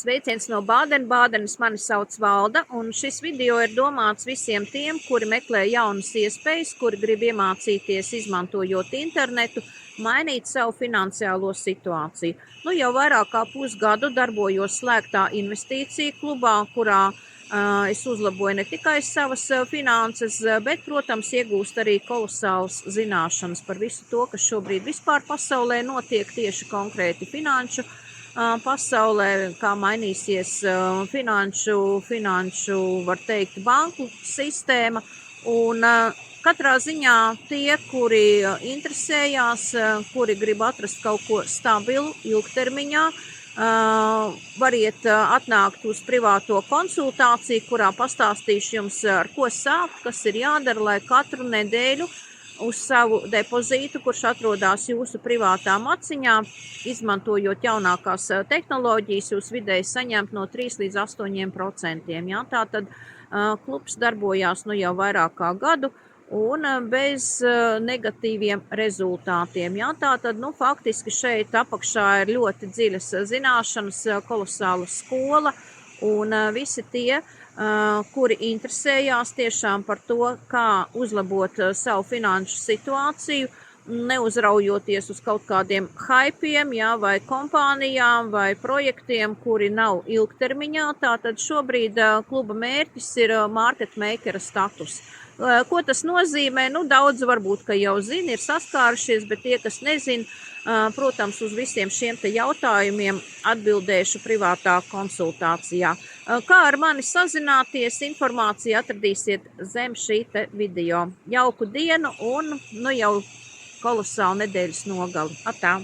Sveiciens no Bādenbādenes, mani sauc Valda, un šis video ir domāts visiem tiem, kuri meklē jaunas iespējas, kuri grib iemācīties, izmantojot internetu, mainīt savu finansiālo situāciju. Jau vairāk kā pusgadu darbojos slēgtā investīciju klubā, kurā es uzlaboju ne tikai savas finanses, bet, protams, iegūst arī kolosālas zināšanas par visu to, kas šobrīd vispār pasaulē notiek tieši konkrēti finanšu pasaulē, kā mainīsies finanšu, var teikt, banku sistēma. Un katrā ziņā tie, kuri interesējās, kuri grib atrast kaut ko stabilu, ilgtermiņā, variet atnākt uz privāto konsultāciju, kurā pastāstīšu jums, ar ko sākt, kas ir jādara, lai katru nedēļu uz savu depozītu, kurš atrodas jūsu privātā maciņā, izmantojot jaunākās tehnoloģijas, jūs vidēji saņemt no 3 līdz 8%. Ja? Tātad klubs darbojās jau vairāk kā gadu un bez negatīviem rezultātiem. Ja? Tātad, faktiski šeit apakšā ir ļoti dziļas zināšanas, kolosāla skola un visi tie, kuri interesējās tiešām par to, kā uzlabot savu finanšu situāciju, neuzraujoties uz kaut kādiem haipiem, vai kompānijām, vai projektiem, kuri nav ilgtermiņā. Tātad šobrīd kluba mērķis ir market makera status. Ko tas nozīmē? Daudz varbūt, ka jau zina, ir saskārušies, bet tie, kas nezina, protams, uz visiem šiem te jautājumiem atbildēšu privātā konsultācijā. Kā ar mani sazināties, informāciju atradīsiet zem šī te video. Jauku dienu un jau kolosālu nedēļas nogali. Atā!